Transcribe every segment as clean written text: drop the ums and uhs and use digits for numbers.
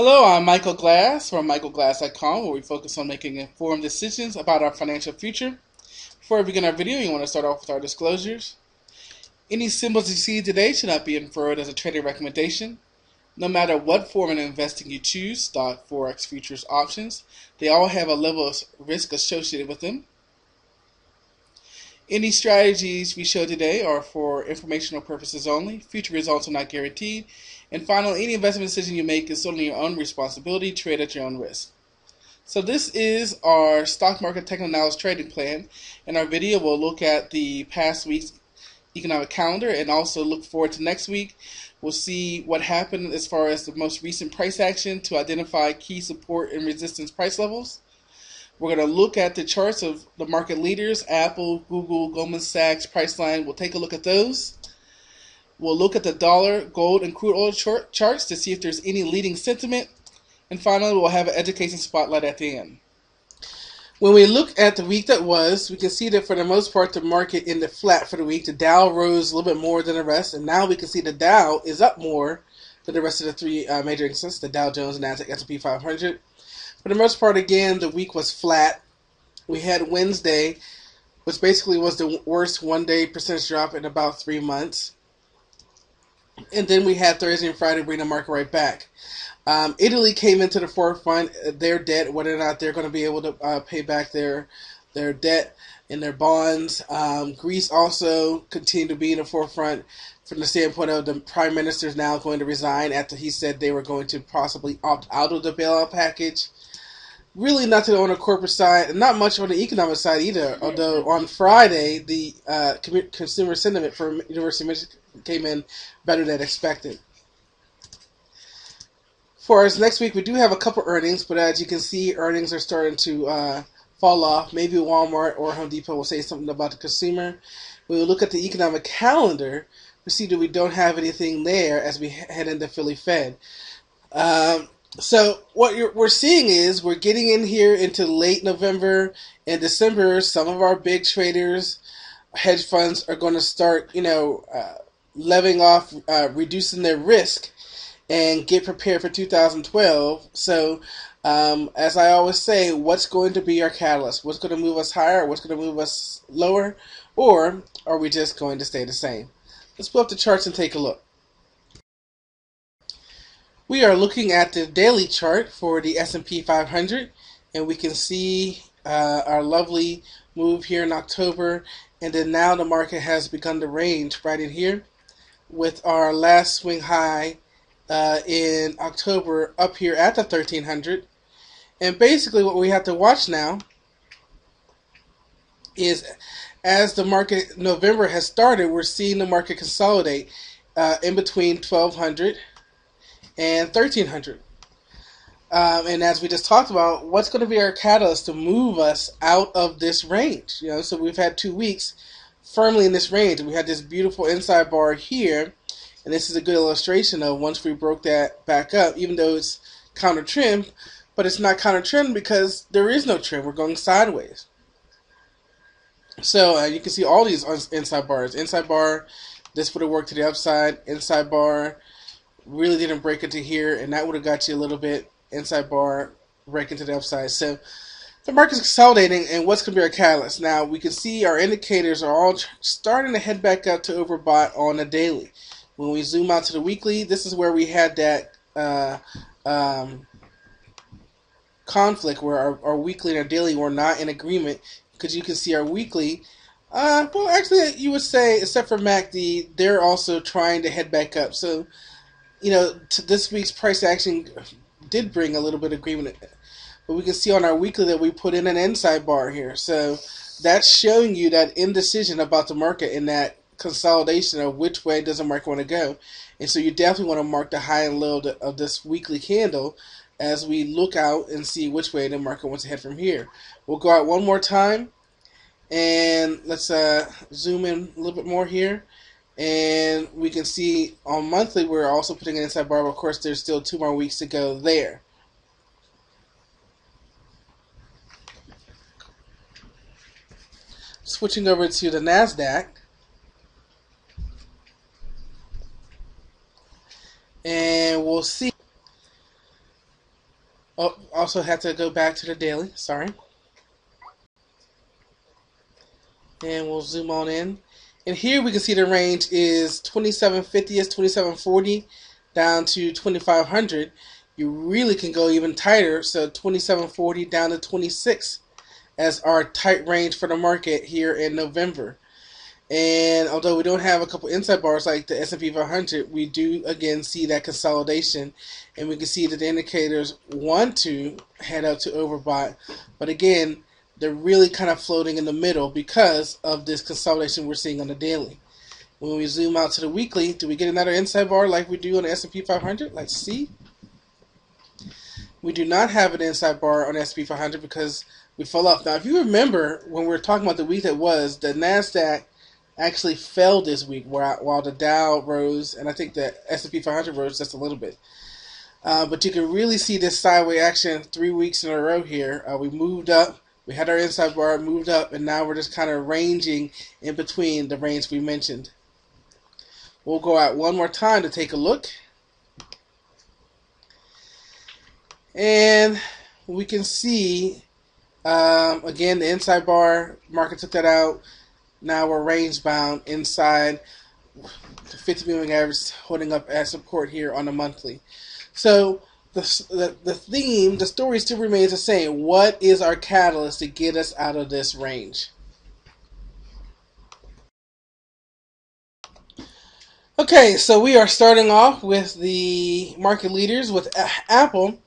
Hello, I'm Michael Glass from michaelglass.com, where we focus on making informed decisions about our financial future. Before we begin our video, you want to start off with our disclosures. Any symbols you see today should not be inferred as a trading recommendation. No matter what form of investing you choose, stock, forex, futures, options, they all have a level of risk associated with them. Any strategies we show today are for informational purposes only. Future results are not guaranteed. And finally, any investment decision you make is solely your own responsibility. Trade at your own risk. So this is our stock market technical analysis trading plan. In our video, we'll look at the past week's economic calendar and also look forward to next week. We'll see what happened as far as the most recent price action to identify key support and resistance price levels. We're going to look at the charts of the market leaders, Apple, Google, Goldman-Sachs, Priceline. We'll take a look at those. We'll look at the dollar, gold, and crude oil charts to see if there's any leading sentiment. And finally, we'll have an education spotlight at the end. When we look at the week that was, we can see that for the most part, the market ended flat for the week. The Dow rose a little bit more than the rest, and now we can see the Dow is up more than the rest of the three major indexes, the dow-jones, Nasdaq, S&P 500. For the most part, again, the week was flat. We had Wednesday, which basically was the worst one-day percentage drop in about 3 months. And then we had Thursday and Friday bring the market right back. Italy came into the forefront. Their debt, whether or not they're going to be able to pay back their debt and their bonds. Greece also continued to be in the forefront from the standpoint of the prime minister is now going to resign after he said they were going to possibly opt out of the bailout package. Really nothing on the corporate side, and not much on the economic side either, although on Friday, the consumer sentiment for University of Michigan came in better than expected. For us next week, we do have a couple earnings, but as you can see, earnings are starting to fall off. Maybe Walmart or Home Depot will say something about the consumer. We will look at the economic calendar to see that we don't have anything there as we head into Philly Fed. So what we're seeing is we're getting in here into late November and December. Some of our big traders, hedge funds, are going to start, leveling off, reducing their risk and get prepared for 2012. So as I always say, what's going to be our catalyst? What's going to move us higher? What's going to move us lower? Or are we just going to stay the same? Let's pull up the charts and take a look. We are looking at the daily chart for the S&P 500, and we can see our lovely move here in October, and then now the market has begun to range right in here with our last swing high in October up here at the 1300. And basically what we have to watch now is as the market November has started, we're seeing the market consolidate in between 1200 and 1300. And as we just talked about, what's going to be our catalyst to move us out of this range? So we've had 2 weeks firmly in this range. We had this beautiful inside bar here, and this is a good illustration of once we broke that back up, even though it's counter trend, but it's not counter trend because there is no trend. We're going sideways. So you can see all these inside bars. Inside bar, this would have worked to the upside. Inside bar really didn't break into here, and that would have got you a little bit. Inside bar, break into the upside. So the market's consolidating, and what's going to be our catalyst? Now, we can see our indicators are all starting to head back up to overbought on the daily. When we zoom out to the weekly, this is where we had that conflict where our weekly and our daily were not in agreement, because you can see our weekly, well, actually, you would say, except for MACD, they're also trying to head back up. So, to this week's price action did bring a little bit of agreement. But we can see on our weekly that we put in an inside bar here. So that's showing you that indecision about the market and that consolidation of which way does the market want to go. And so you definitely want to mark the high and low of this weekly candle as we look out and see which way the market wants to head from here. We'll go out one more time, and let's zoom in a little bit more here. And we can see on monthly we're also putting an inside bar, but of course there's still 2 more weeks to go there. Switching over to the NASDAQ, and we'll see also have to go back to the daily. Sorry. And we'll zoom on in. And here we can see the range is 2750 is 2740 down to 2500. You really can go even tighter, so 2740 down to 26 as our tight range for the market here in November. And although we don't have a couple inside bars like the S&P 500, we do again see that consolidation, and we can see that the indicators want to head up to overbought, but again, they're really kind of floating in the middle because of this consolidation we're seeing on the daily. When we zoom out to the weekly, do we get another inside bar like we do on the S&P 500? Let's see. We do not have an inside bar on the S&P 500 because we fell off. Now, if you remember when we were talking about the week that was, the NASDAQ actually fell this week while the Dow rose, and I think the S&P 500 rose just a little bit. But you can really see this sideways action 3 weeks in a row here. We moved up. We had our inside bar, moved up, and now we're just kind of ranging in between the range we mentioned. We'll go out one more time to take a look. And we can see, again, the inside bar, market took that out. Now we're range bound inside the 50 moving average, holding up as support here on the monthly. So the theme, the story still remains the same. What is our catalyst to get us out of this range? Okay, so we are starting off with the market leaders with Apple.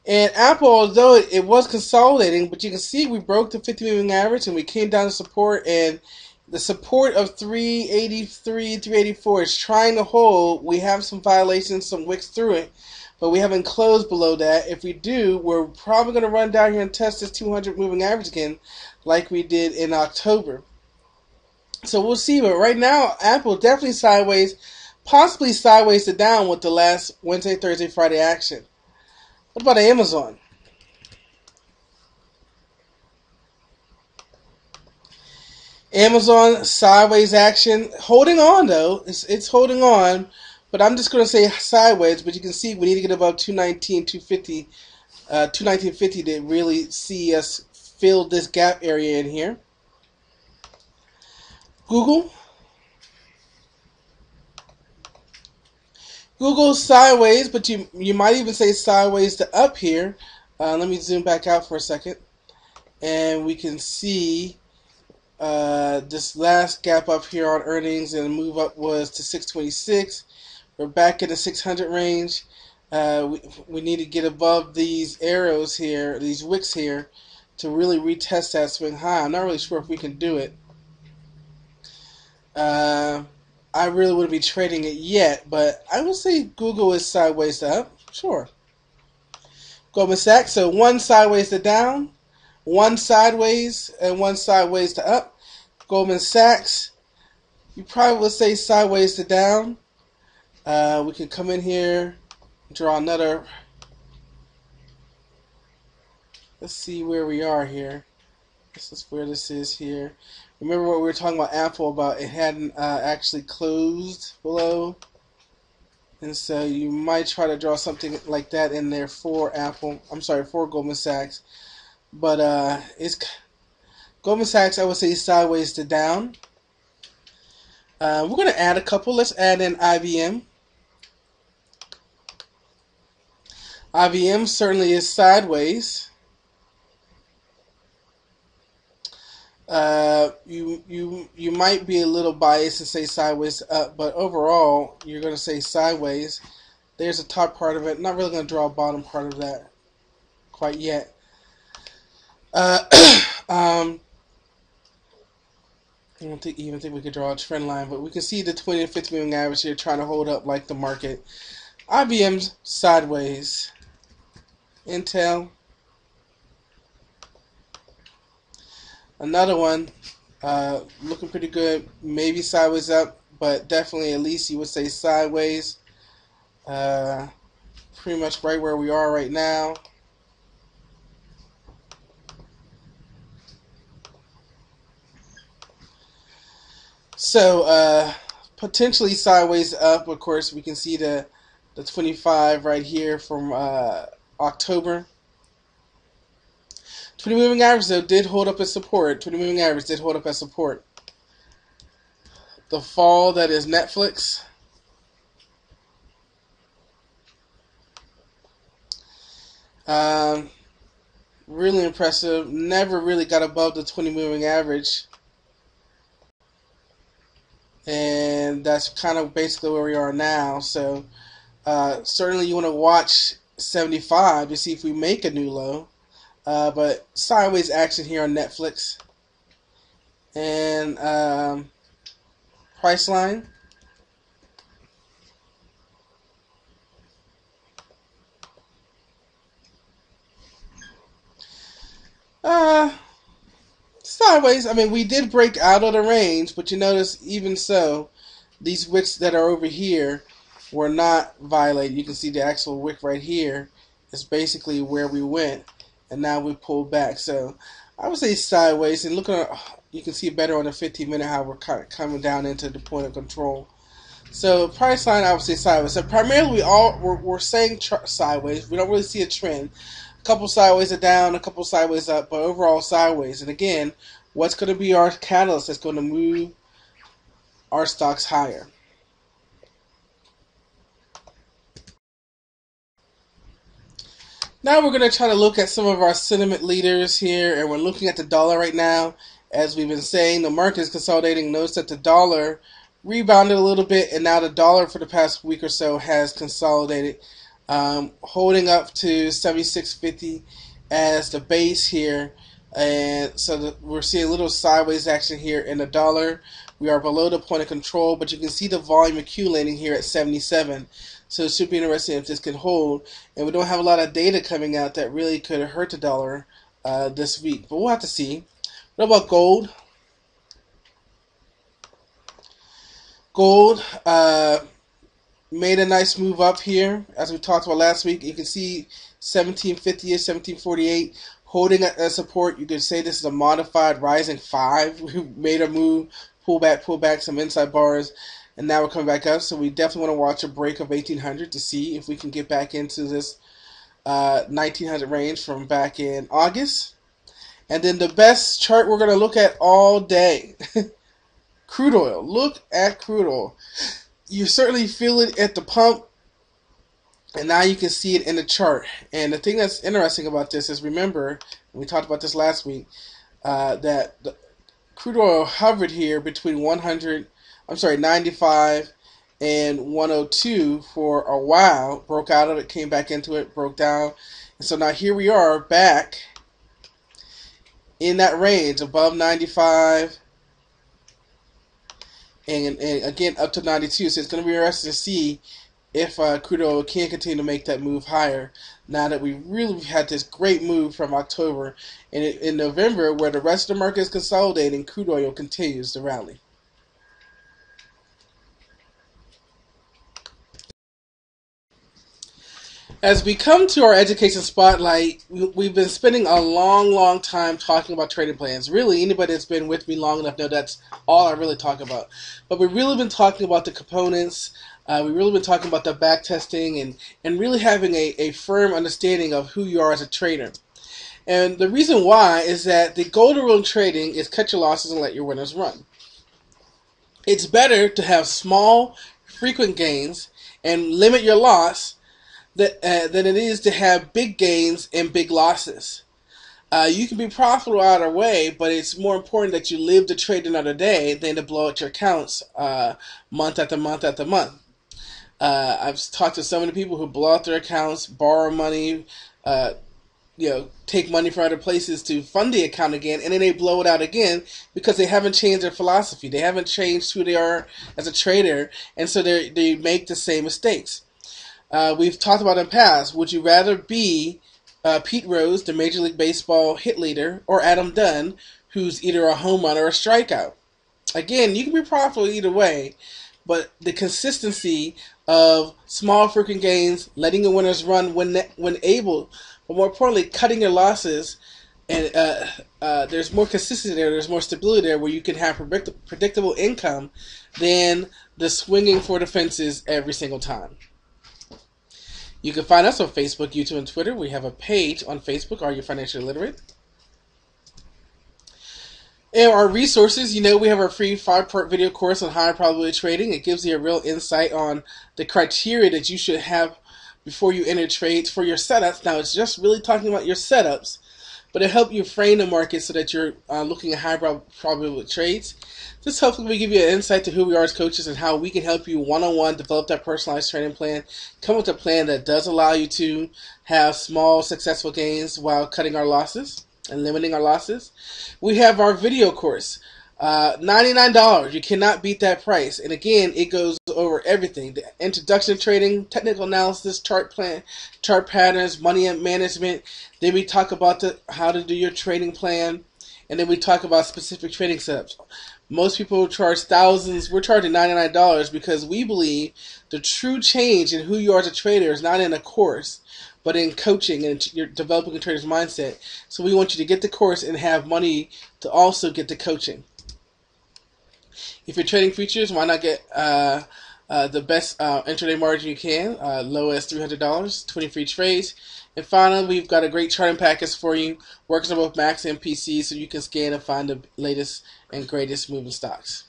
And Apple, although it was consolidating, but you can see we broke the 50 moving average and we came down to support, and the support of 383, 384 is trying to hold. We have some violations, some wicks through it, but we haven't closed below that. If we do, we're probably going to run down here and test this 200 moving average again like we did in October. So we'll see, but right now, Apple definitely sideways, possibly sideways to down with the last Wednesday, Thursday, Friday action. What about Amazon? Amazon sideways action, holding on though. It's holding on, but I'm just going to say sideways. But you can see we need to get above 219, 250, 219.50 to really see us fill this gap area in here. Google sideways, but you might even say sideways to up here. Let me zoom back out for a second, and we can see this last gap up here on earnings, and the move up was to 626. We're back in the 600 range. We need to get above these arrows here, these wicks here, to really retest that swing high. I'm not really sure if we can do it. I really wouldn't be trading it yet, but I would say Google is sideways to up. Sure. Goldman Sachs, so one sideways to down, one sideways, and one sideways to up. Goldman Sachs, you probably would say sideways to down. We can come in here, draw another. Let's see where we are here. This is where this is here. Remember what we were talking about Apple, about it hadn't actually closed below. And so you might try to draw something like that in there for Apple. I'm sorry, for Goldman Sachs. But it's Goldman Sachs, I would say sideways to down. We're going to add a couple. Let's add in IBM. IBM certainly is sideways. You might be a little biased and say sideways up, but overall you're going to say sideways. There's a top part of it. Not really going to draw a bottom part of that quite yet. I don't even think we could draw a trend line, but we can see the 20 and 50 moving average here trying to hold up like the market. IBM's sideways. Intel. Another one, looking pretty good, maybe sideways up, but definitely at least you would say sideways. Pretty much right where we are right now. So potentially sideways up. Of course, we can see the 25 right here from October. 20 moving average though did hold up as support. 20 moving average did hold up as support. The fall that is Netflix. Really impressive. Never really got above the 20 moving average. And that's kind of basically where we are now. So certainly you want to watch 75 to see if we make a new low. But sideways action here on Netflix. And price line. Sideways. I mean, we did break out of the range, but you notice even so, these wicks that are over here were not violated. You can see the actual wick right here is basically where we went, and now we pulled back. So I would say sideways, and look at, you can see better on the 15-minute how we're kind of coming down into the point of control. So price line, I would say sideways. So primarily we're saying sideways. We don't really see a trend. A couple sideways are down, a couple sideways up, but overall sideways. And again, what's going to be our catalyst that's going to move our stocks higher? Now we're going to try to look at some of our sentiment leaders here, and we're looking at the dollar right now. As we've been saying, the market is consolidating. Notice that the dollar rebounded a little bit, and now the dollar for the past week or so has consolidated, holding up to 76.50 as the base here. And so we're seeing a little sideways action here in the dollar. We are below the point of control, but you can see the volume accumulating here at 77. So it should be interesting if this can hold. And we don't have a lot of data coming out that really could hurt the dollar this week. But we'll have to see. What about gold? Gold made a nice move up here, as we talked about last week. You can see 1750-ish, 1748 holding a support. You could say this is a modified rising 5. We made a move, pull back some inside bars, and now we're coming back up. So we definitely want to watch a break of 1800 to see if we can get back into this 1900 range from back in August. And then the best chart we're going to look at all day, crude oil. Look at crude oil. You certainly feel it at the pump, and now you can see it in the chart. And the thing that's interesting about this is, remember, we talked about this last week, that the crude oil hovered here between 95 and 102 for a while, broke out of it, came back into it, broke down. And so now here we are back in that range, above 95, and again up to 92. So it's going to be interesting to see if crude oil can continue to make that move higher, now that we really had this great move from October. And in November, where the rest of the market is consolidating, crude oil continues to rally. As we come to our education spotlight, we've been spending a long time talking about trading plans. Really, anybody that's been with me long enough know that's all I really talk about. But we've really been talking about the components. We've really been talking about the back testing and really having a firm understanding of who you are as a trader. And the reason why is that the golden rule in trading is cut your losses and let your winners run. It's better to have small, frequent gains and limit your loss than it is to have big gains and big losses. You can be profitable either way, but it's more important that you live to trade another day than to blow out your accounts month after month after month. I've talked to so many people who blow out their accounts, borrow money, take money from other places to fund the account again, and then they blow it out again because they haven't changed their philosophy. They haven't changed who they are as a trader, and so they make the same mistakes. We've talked about in the past, would you rather be Pete Rose, the Major League Baseball hit leader, or Adam Dunn, who's either a home run or a strikeout? Again, you can be profitable either way, but the consistency of small frequent gains, letting your winners run when able, but more importantly, cutting your losses, and there's more consistency there, there's more stability there, where you can have predictable income than the swinging for the fences every single time. You can find us on Facebook, YouTube, and Twitter. We have a page on Facebook, Are You Financially Literate? And our resources, we have our free 5-part video course on high probability trading. It gives you a real insight on the criteria that you should have before you enter trades for your setups. Now, it's just really talking about your setups, but it helps you frame the market so that you're looking at high probability trades. This hopefully will give you an insight to who we are as coaches and how we can help you one-on-one develop that personalized trading plan, come with a plan that does allow you to have small successful gains while cutting our losses and limiting our losses. We have our video course, $99. You cannot beat that price. And again, it goes over everything: the introduction to trading, technical analysis, chart patterns, money management. Then we talk about how to do your trading plan, and then we talk about specific trading setups. Most people charge thousands. We're charging $99 because we believe the true change in who you are as a trader is not in a course, but in coaching, and you're developing a trader's mindset. So we want you to get the course and have money to also get the coaching. If you're trading futures, why not get the best intraday margin you can, low as $300, 20 free trades. And finally, we've got a great charting package for you, works on both Macs and PCs, so you can scan and find the latest and greatest moving stocks.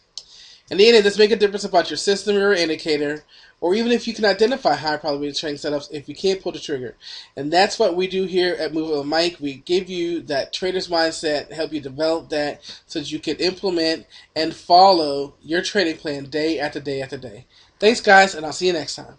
In the end, it does make a difference about your system or your indicator, or even if you can identify high probability trading setups if you can't pull the trigger. And that's what we do here at Move Up with Mike. We give you that trader's mindset, help you develop that so that you can implement and follow your trading plan day after day after day. Thanks, guys, and I'll see you next time.